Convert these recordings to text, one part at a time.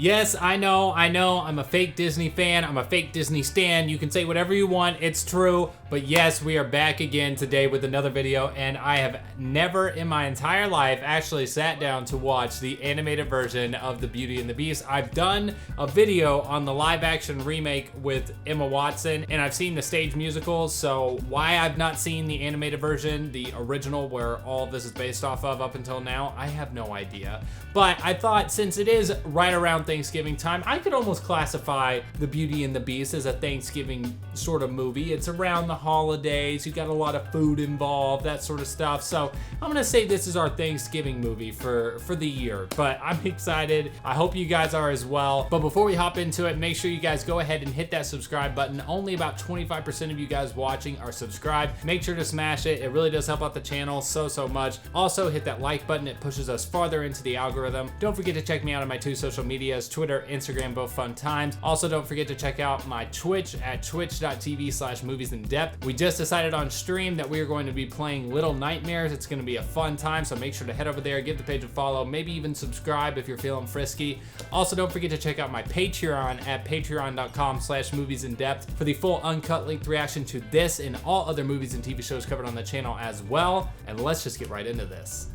Yes, I know, I'm a fake Disney fan, I'm a fake Disney stan. You can say whatever you want, it's true. But yes, we are back again today with another video, and I have never in my entire life actually sat down to watch the animated version of the Beauty and the Beast. I've done a video on the live action remake with Emma Watson, and I've seen the stage musicals, so why I've not seen the animated version, the original where all of this is based off of up until now, I have no idea. But I thought since it is right around Thanksgiving time, I could almost classify the Beauty and the Beast as a Thanksgiving sort of movie. It's around the holidays, you got a lot of food involved, that sort of stuff. So I'm gonna say this is our Thanksgiving movie for the year, but I'm excited. I hope you guys are as well. But before we hop into it, make sure you guys go ahead and hit that subscribe button. Only about 25% of you guys watching are subscribed. Make sure to smash it. It really does help out the channel so much. Also hit that like button. It pushes us farther into the algorithm. Don't forget to check me out on my 2 social medias, Twitter, Instagram, both fun times. Also don't forget to check out my Twitch at twitch.tv/moviesinDepth. We just decided on stream that we are going to be playing Little Nightmares. It's going to be a fun time, so make sure to head over there, give the page a follow, maybe even subscribe if you're feeling frisky. Also don't forget to check out my Patreon at patreon.com/moviesinDepth for the full uncut length reaction to this and all other movies and TV shows covered on the channel as well. And let's just get right into this.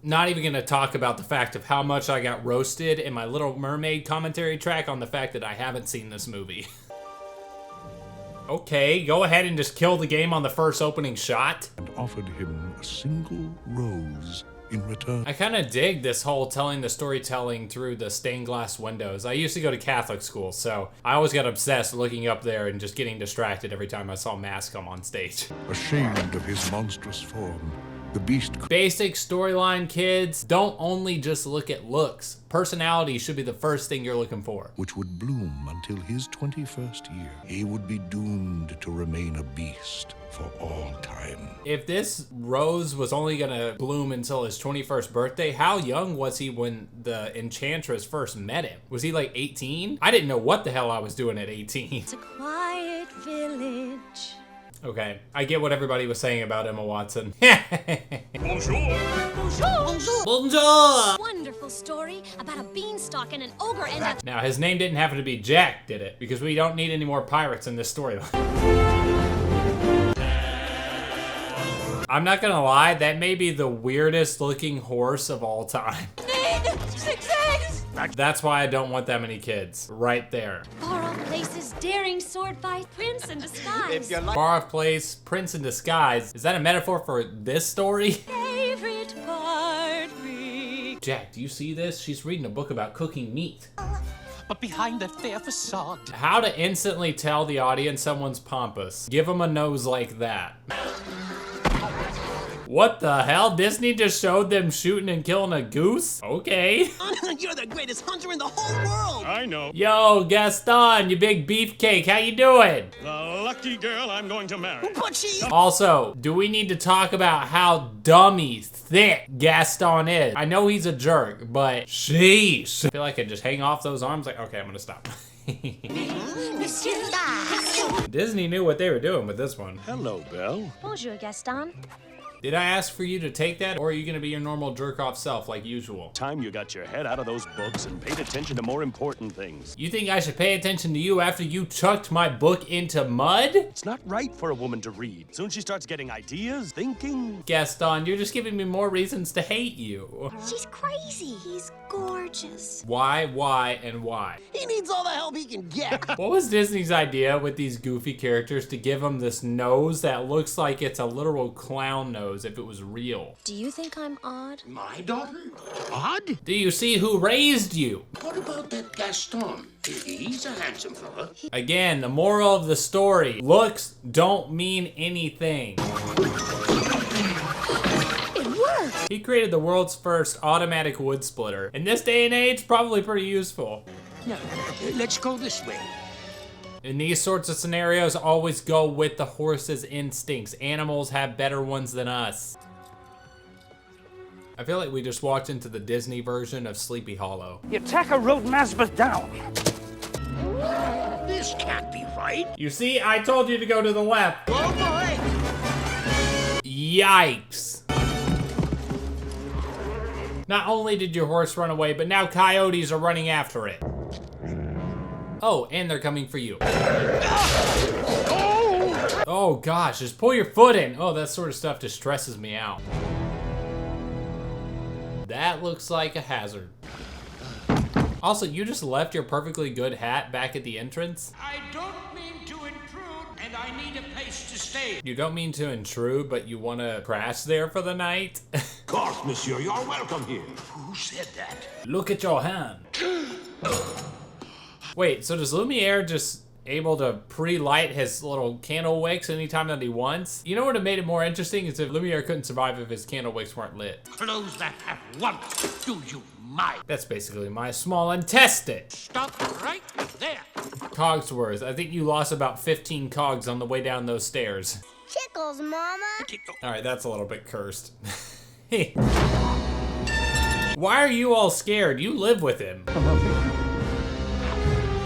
Not even gonna talk about the fact of how much I got roasted in my Little Mermaid commentary track on the fact that I haven't seen this movie. Okay, go ahead and just kill the game on the first opening shot. And offered him a single rose in return. I kind of dig this whole telling the storytelling through the stained glass windows. I used to go to Catholic school, so I always got obsessed looking up there and just getting distracted every time I saw Mass come on stage. Ashamed of his monstrous form, the beast... Basic storyline, kids. Don't only just look at looks. Personality should be the first thing you're looking for. Which would bloom until his 21st year. He would be doomed to remain a beast for all time. If this rose was only gonna bloom until his 21st birthday, how young was he when the Enchantress first met him? Was he like 18? I didn't know what the hell I was doing at 18. It's a quiet village. Okay, I get what everybody was saying about Emma Watson. Bonjour. Bonjour. Bonjour. Wonderful story about a beanstalk and an ogre and a... Now, his name didn't happen to be Jack, did it? Because we don't need any more pirates in this storyline. I'm not gonna lie, that may be the weirdest looking horse of all time. Need 6 eggs. That's why I don't want that many kids. Right there. Far off places, daring sword fight, prince in disguise. Far off place, prince in disguise. Is that a metaphor for this story? Favorite part, me. Jack, do you see this? She's reading a book about cooking meat. But behind that fair facade. How to instantly tell the audience someone's pompous. Give them a nose like that. What the hell? Disney just showed them shooting and killing a goose? Okay. You're the greatest hunter in the whole world! I know. Yo, Gaston, you big beefcake, how you doing? The lucky girl I'm going to marry. But she... Also, do we need to talk about how dummy thick Gaston is? I know he's a jerk, but sheesh. I feel like I just hang off those arms like, okay, I'm gonna stop. Disney knew what they were doing with this one. Hello, Belle. Bonjour, Gaston. Did I ask for you to take that, or are you gonna be your normal jerk-off self like usual? Time you got your head out of those books and paid attention to more important things. You think I should pay attention to you after you chucked my book into mud? It's not right for a woman to read. Soon she starts getting ideas, thinking. Gaston, you're just giving me more reasons to hate you. She's crazy. He's gorgeous. Why, and why? He needs all the help he can get! What was Disney's idea with these goofy characters to give them this nose that looks like it's a literal clown nose if it was real? Do you think I'm odd? My daughter? Odd? Do you see who raised you? What about that Gaston? He's a handsome fella. Again, the moral of the story, looks don't mean anything. It worked. He created the world's first automatic wood splitter. In this day and age, probably pretty useful. No, let's go this way. In these sorts of scenarios, always go with the horse's instincts. Animals have better ones than us. I feel like we just walked into the Disney version of Sleepy Hollow. The attacker rode Nazbeth down. This can't be right. You see, I told you to go to the left. Oh boy! Yikes. Not only did your horse run away, but now coyotes are running after it. Oh, and they're coming for you. Oh gosh, just pull your foot in. Oh, that sort of stuff just stresses me out. That looks like a hazard. Also, you just left your perfectly good hat back at the entrance? I don't mean to intrude, and I need a place to stay. You don't mean to intrude, but you want to crash there for the night? Of course, monsieur, you're welcome here. Who said that? Look at your hand. Wait, so does Lumiere just able to pre-light his little candle wicks anytime that he wants? You know what would have made it more interesting is if Lumiere couldn't survive if his candle wicks weren't lit. Close that at once, do you mind? That's basically my small intestine. Stop right there. Cogsworth, I think you lost about 15 cogs on the way down those stairs. Tickles, Mama. All right, that's a little bit cursed. Why are you all scared? You live with him.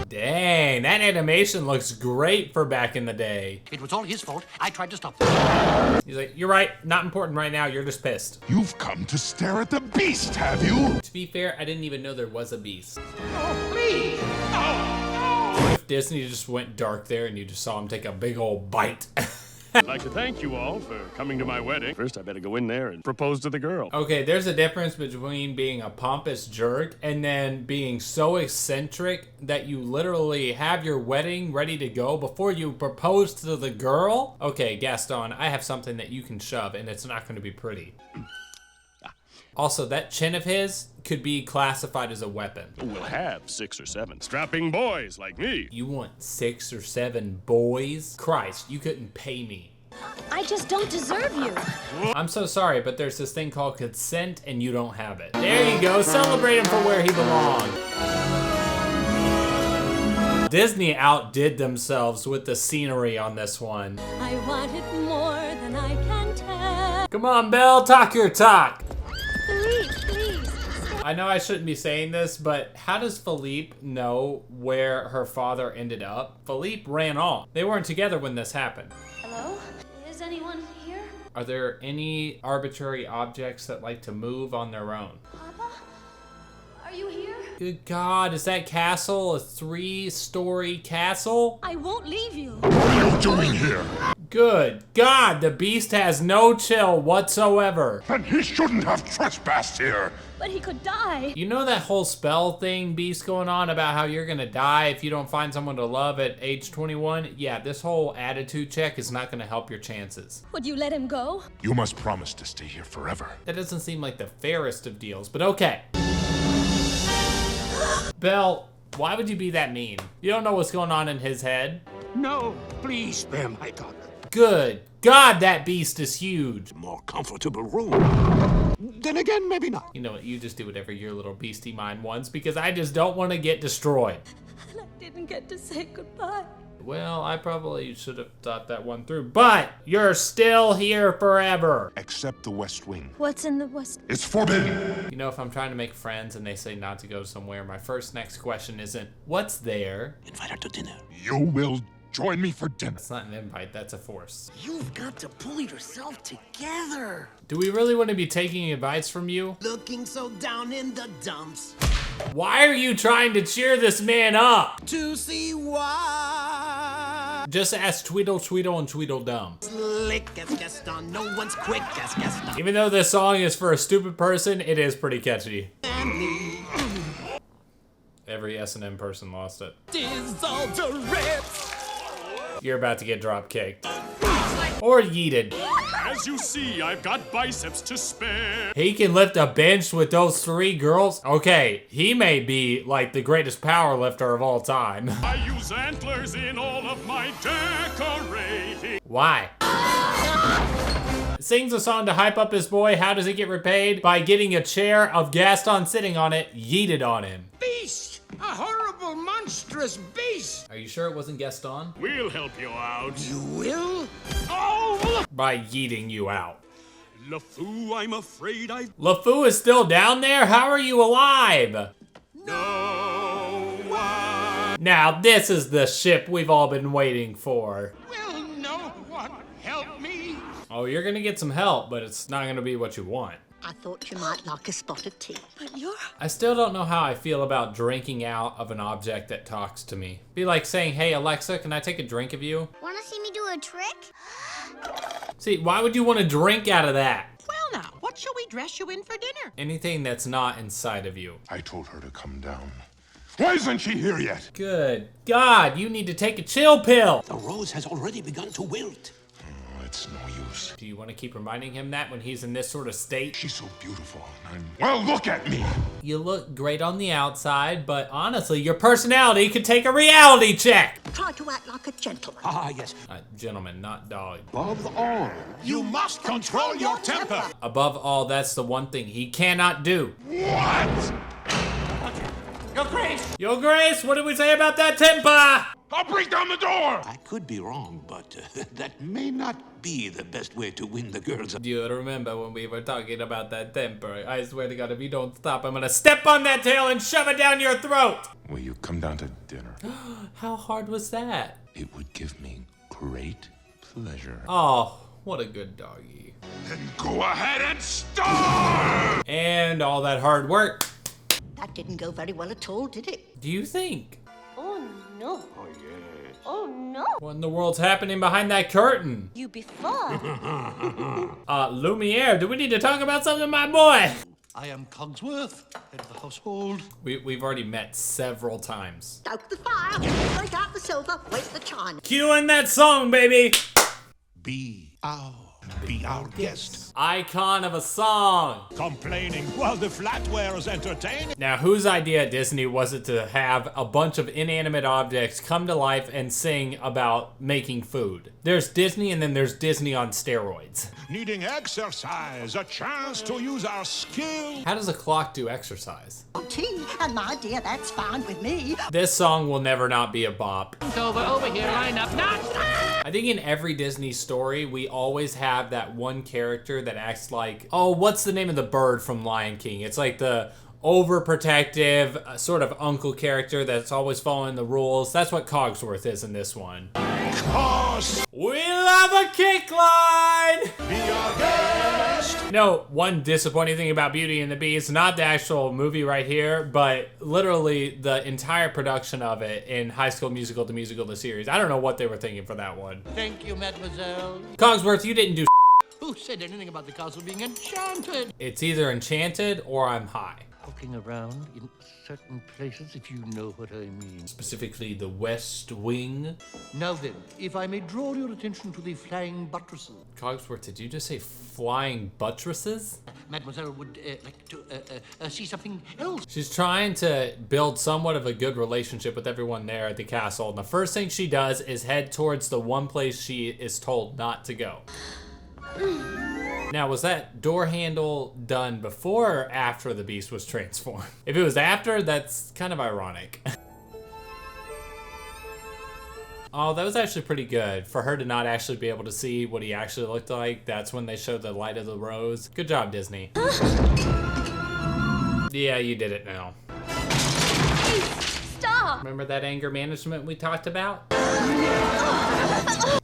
Dang, that animation looks great for back in the day. It was all his fault. I tried to stop him. He's like, you're right, not important right now, you're just pissed. You've come to stare at the beast, have you? To be fair, I didn't even know there was a beast. Oh, please. What if Disney just went dark there and you just saw him take a big old bite? I'd like to thank you all for coming to my wedding. First, I better go in there and propose to the girl. Okay, there's a difference between being a pompous jerk and then being so eccentric that you literally have your wedding ready to go before you propose to the girl. Okay, Gaston, I have something that you can shove and it's not going to be pretty. Also, that chin of his could be classified as a weapon. We'll have 6 or 7 strapping boys like me. You want 6 or 7 boys? Christ, you couldn't pay me. I just don't deserve you. I'm so sorry, but there's this thing called consent and you don't have it. There you go, celebrate him for where he belongs. Disney outdid themselves with the scenery on this one. I want it more than I can tell. Come on, Belle, talk your talk. Please. I know I shouldn't be saying this, but how does Philippe know where her father ended up? Philippe ran off. They weren't together when this happened. Hello? Is anyone here? Are there any arbitrary objects that like to move on their own? Papa? Are you here? Good God, is that castle a 3-story castle? I won't leave you. What are you doing here? Good God, the beast has no chill whatsoever. Then he shouldn't have trespassed here. But he could die. You know that whole spell thing, Beast, going on about how you're gonna die if you don't find someone to love at age 21? Yeah, this whole attitude check is not gonna help your chances. Would you let him go? You must promise to stay here forever. That doesn't seem like the fairest of deals, but okay. Belle, why would you be that mean? You don't know what's going on in his head. No, please spare my daughter. Good God, that beast is huge. More comfortable room. Then again, maybe not. You know what, you just do whatever your little beastie mind wants because I just don't want to get destroyed. And I didn't get to say goodbye. Well, I probably should have thought that one through, but you're still here forever. Except the West Wing. What's in the West? It's forbidden. You know, if I'm trying to make friends and they say not to go somewhere, my next question isn't, what's there? Invite her to dinner. You will join me for dinner. It's not an invite, that's a force. You've got to pull yourself together. Do we really want to be taking advice from you? Looking so down in the dumps. Why are you trying to cheer this man up? To see why. Just ask Tweedle, Tweedle, and Tweedledum. Slick as Gaston, no one's quick as Gaston. Even though this song is for a stupid person, it is pretty catchy. And me. Every S&M person lost it. Is all the rips. You're about to get drop kicked. Or yeeted. As you see, I've got biceps to spare. He can lift a bench with those 3 girls? Okay, he may be like the greatest power lifter of all time. I use antlers in all of my decorating. Why? Sings a song to hype up his boy. How does he get repaid? By getting a chair of Gaston sitting on it, yeeted on him. Beast! A horrible, monstrous beast! Are you sure it wasn't Gaston? We'll help you out. You will? Oh! By yeeting you out. LeFou, I'm afraid I've... LeFou is still down there? How are you alive? No one... Now this is the ship we've all been waiting for. Will no one help me? Oh, you're gonna get some help, but it's not gonna be what you want. I thought you might like a spot of tea. But you're... I still don't know how I feel about drinking out of an object that talks to me. Be like saying, hey Alexa, can I take a drink of you? Wanna see me do a trick? See, why would you want to drink out of that? Well now, what shall we dress you in for dinner? Anything that's not inside of you. I told her to come down. Why isn't she here yet? Good God, you need to take a chill pill. The rose has already begun to wilt. Oh, it's no use. Do you want to keep reminding him that when he's in this sort of state? She's so beautiful. Well, look at me. You look great on the outside, but honestly, your personality could take a reality check. Try to act like a gentleman. Ah, yes. Gentleman, not dog. Above all, You must control your temper. Above all, that's the one thing he cannot do. What? Your Grace! Your Grace, what did we say about that temper? I'll break down the door. I could be wrong, but that may not be the best way to win the girls. Do you remember when we were talking about that temper? I swear to God, if you don't stop, I'm gonna step on that tail and shove it down your throat. Will you come down to dinner? How hard was that? It would give me great pleasure. Oh, what a good doggy. Then go ahead and starve! And all that hard work. That didn't go very well at all, did it? Do you think? Oh, no. Oh, yes. Oh, no. What in the world's happening behind that curtain? You before. Lumiere, do we need to talk about something, my boy? I am Cogsworth, head of the household. We've already met several times. Stoke the fire, break out the silver, wait the china. Cue in that song, baby. Be our guest. Icon of a song. Complaining while the flatware's entertaining. Now, whose idea at Disney was it to have a bunch of inanimate objects come to life and sing about making food? There's Disney and then there's Disney on steroids. Needing exercise, a chance to use our skill. How does a clock do exercise? Tea, and my dear, that's fine with me. This song will never not be a bop. Over here, line up, not. I think in every Disney story, we always have that one character that acts like, oh, what's the name of the bird from Lion King? It's like the overprotective sort of uncle character that's always following the rules. That's what Cogsworth is in this one. We love a kick line! Be our guest. No, one disappointing thing about Beauty and the Beast, not the actual movie right here, but literally the entire production of it in High School Musical, the musical, the series. I don't know what they were thinking for that one. Thank you, mademoiselle. Cogsworth, you didn't do Who said anything about the castle being enchanted? It's either enchanted or I'm high. Looking around in certain places, if you know what I mean. Specifically the West Wing. Now then, if I may draw your attention to the flying buttresses. Cogsworth, did you just say flying buttresses? Mademoiselle would like to see something else. She's trying to build somewhat of a good relationship with everyone there at the castle, and the first thing she does is head towards the one place she is told not to go. Now, was that door handle done before or after the beast was transformed? If it was after, that's kind of ironic. Oh, that was actually pretty good. For her to not actually be able to see what he actually looked like, that's when they showed the light of the rose. Good job, Disney. Yeah, you did it now. Stop. Remember that anger management we talked about?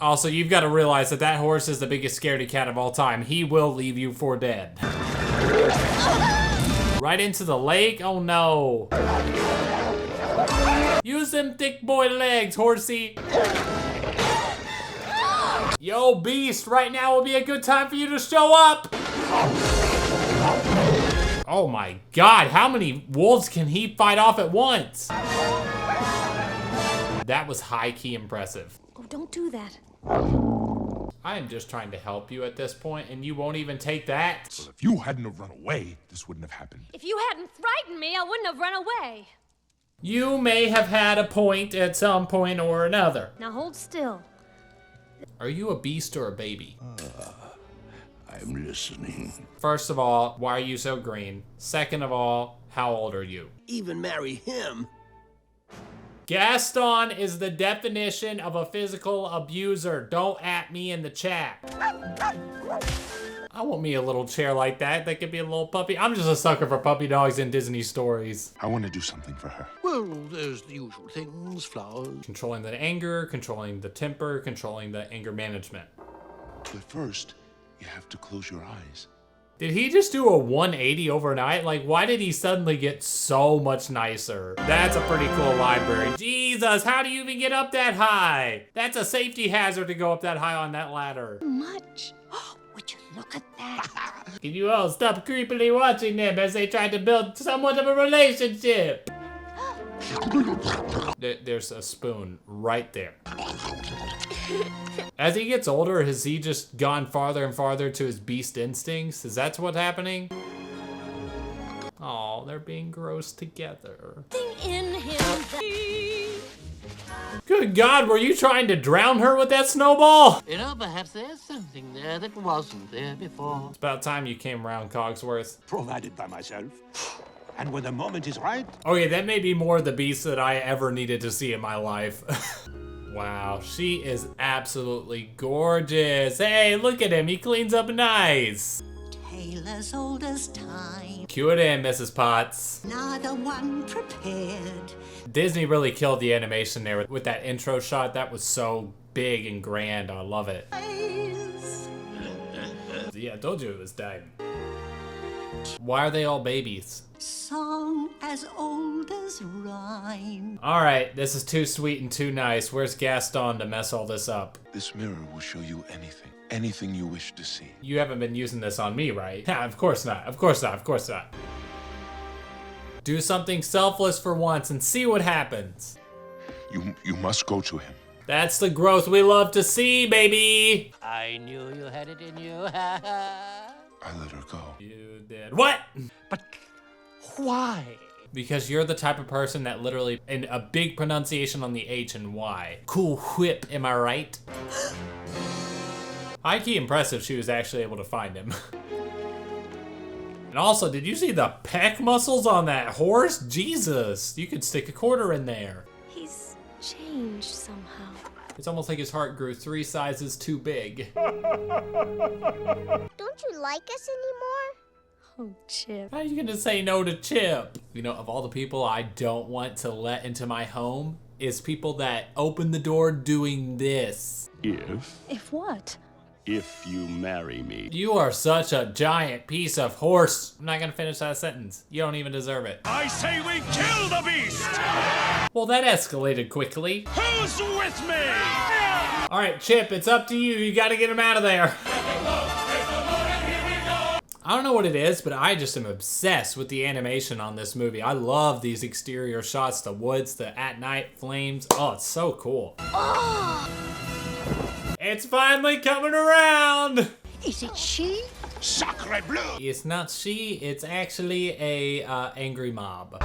Also, you've got to realize that that horse is the biggest scaredy cat of all time. He will leave you for dead. Right into the lake? Oh no. Use them thick boy legs, horsey. Yo, beast, right now will be a good time for you to show up. Oh my God, how many wolves can he fight off at once? That was high-key impressive. Oh, don't do that. I am just trying to help you at this point, and you won't even take that? Well, if you hadn't have run away, this wouldn't have happened. If you hadn't frightened me, I wouldn't have run away. You may have had a point at some point or another. Now hold still. Are you a beast or a baby? I'm listening. First of all, why are you so green? Second of all, how old are you? Even marry him. Gaston is the definition of a physical abuser. Don't at me in the chat. I want me a little chair like that. That could be a little puppy. I'm just a sucker for puppy dogs in Disney stories. I want to do something for her. Well, there's the usual things, flowers. Controlling the anger, controlling the temper, controlling the anger management. But first, you have to close your eyes. Did he just do a 180 overnight? Like, why did he suddenly get so much nicer? That's a pretty cool library. Jesus, how do you even get up that high? That's a safety hazard to go up that high on that ladder. Much. Would you look at that? Can you all stop creepily watching them as they try to build somewhat of a relationship? There's a spoon right there. As he gets older, has he just gone farther and farther to his beast instincts? Is that what's happening? Oh, they're being gross together. In him. Good God, were you trying to drown her with that snowball? You know, perhaps there's something there that wasn't there before. It's about time you came around, Cogsworth. Provided by myself. And when the moment is right, Okay, that may be more the beast that I ever needed to see in my life. Wow, she is absolutely gorgeous. Hey, look at him, he cleans up nice. Tale as old as time. Cue it in, Mrs. Potts. Neither one prepared. Disney really killed the animation there with that intro shot. That was so big and grand. I love it. Yeah, I told you it was time. Why are they all babies? Song as old as rhyme. All right, this is too sweet and too nice. Where's Gaston to mess all this up? This mirror will show you anything. Anything you wish to see. You haven't been using this on me, right? Yeah, of course not. Of course not. Of course not. Do something selfless for once and see what happens. You must go to him. That's the growth we love to see, baby. I knew you had it in you. I let her go. You did. What? But why? Because you're the type of person that literally, in a big pronunciation on the H and Y. Cool whip, am I right? High-key impressive she was actually able to find him. And also, did you see the pec muscles on that horse? Jesus, you could stick a quarter in there. He's changed somehow. It's almost like his heart grew 3 sizes too big. Don't you like us anymore? Oh, Chip. How are you gonna say no to Chip? You know, of all the people I don't want to let into my home is people that open the door doing this. If what? If you marry me. You are such a giant piece of horse. I'm not gonna finish that sentence. You don't even deserve it. I say we kill the beast! Well, that escalated quickly. Who's with me? All right, Chip, it's up to you. You gotta get him out of there. I don't know what it is, but I just am obsessed with the animation on this movie. I love these exterior shots, the woods, the at night flames. Oh, it's so cool. Oh! It's finally coming around. Is it she? Sacre bleu! It's not she, it's actually a angry mob.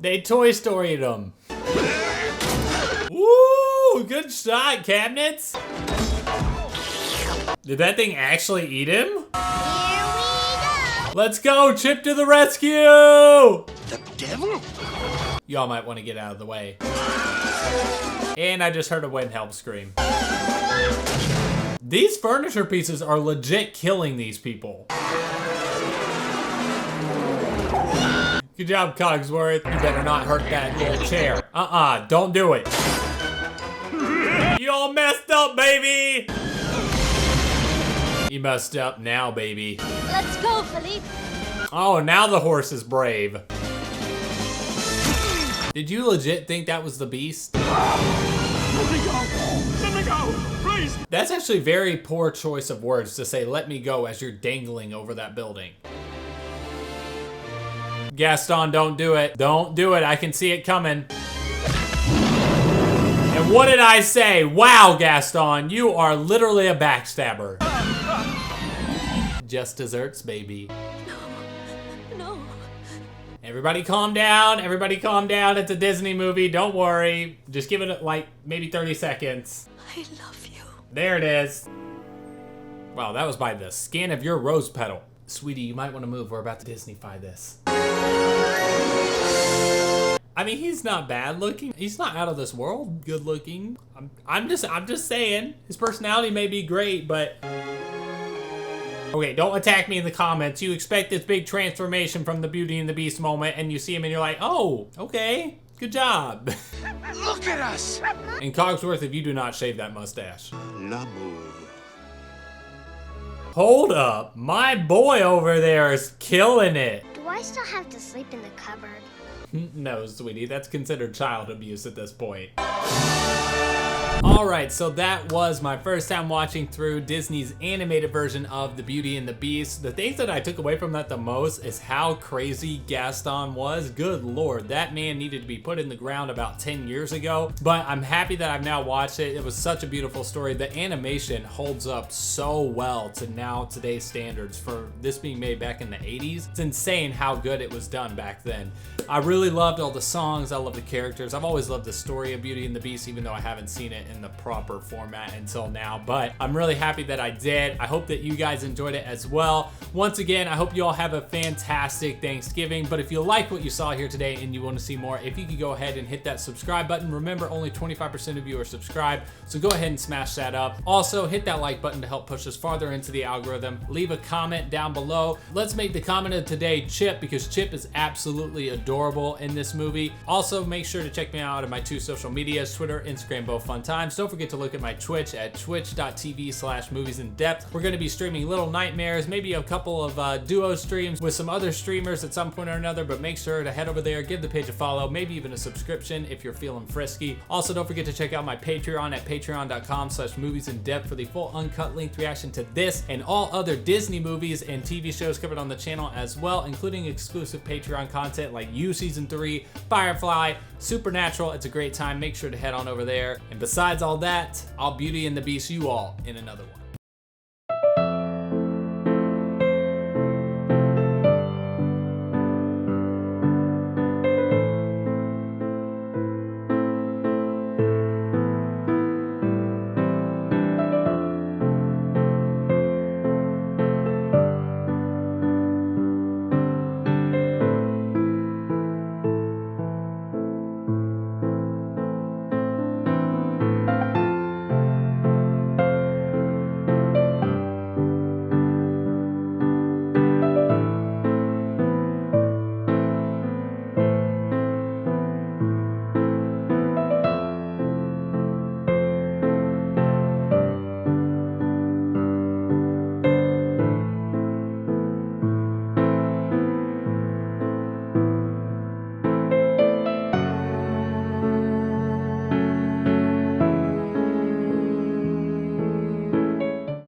They Toy Story'd him. Woo! Good shot, cabinets. Did that thing actually eat him? Here we go! Let's go, Chip to the rescue! The devil? Y'all might want to get out of the way. And I just heard a Wilhelm scream. These furniture pieces are legit killing these people. Good job, Cogsworth. You better not hurt that little chair. Don't do it. You all messed up, baby! You messed up now, baby. Let's go, Philippe. Oh, now the horse is brave. Did you legit think that was the beast? Let me go! Let me go! Please! That's actually a very poor choice of words to say let me go as you're dangling over that building. Gaston, don't do it. Don't do it. I can see it coming. And what did I say? Wow, Gaston, you are literally a backstabber. Just desserts, baby. No. Everybody calm down. Everybody calm down. It's a Disney movie. Don't worry. Just give it like maybe 30 seconds. I love you. There it is. Wow, that was by the skin of your rose petal. Sweetie, you might want to move. We're about to Disney-fy this. I mean, he's not bad looking. He's not out of this world good looking. I'm just saying. His personality may be great, but... Okay, don't attack me in the comments. You expect this big transformation from the Beauty and the Beast moment, and you see him and you're like, oh, okay, good job. Look at us! And Cogsworth, if you do not shave that mustache. L'amour. Hold up. My boy over there is killing it. Do I still have to sleep in the cupboard? No, sweetie, that's considered child abuse at this point. Alright, so that was my first time watching through Disney's animated version of The Beauty and the Beast. The things that I took away from that the most is how crazy Gaston was. Good lord, that man needed to be put in the ground about 10 years ago. But I'm happy that I've now watched it. It was such a beautiful story. The animation holds up so well to today's standards for this being made back in the 80s. It's insane how good it was done back then. I really loved all the songs. I love the characters. I've always loved the story of Beauty and the Beast, even though I haven't seen it in the proper format until now, but I'm really happy that I did. I hope that you guys enjoyed it as well. Once again, I hope you all have a fantastic Thanksgiving, but if you like what you saw here today and you want to see more, if you could go ahead and hit that subscribe button. Remember, only 25% of you are subscribed, so go ahead and smash that up. Also, hit that like button to help push us farther into the algorithm. Leave a comment down below. Let's make the comment of today Chip, because Chip is absolutely adorable in this movie. Also, make sure to check me out on my 2 social medias, Twitter, Instagram, both fun times. Don't forget to look at my Twitch at twitch.tv/moviesinDepth. We're going to be streaming Little Nightmares, maybe a couple of duo streams with some other streamers at some point or another, but make sure to head over there, give the page a follow, maybe even a subscription if you're feeling frisky. Also, don't forget to check out my Patreon at patreon.com/moviesinDepth for the full uncut length reaction to this and all other Disney movies and TV shows covered on the channel as well, including exclusive Patreon content like You Season 3, Firefly, Supernatural. It's a great time. Make sure to head on over there. And besides all that, I'll Beauty and the Beast you all in another one.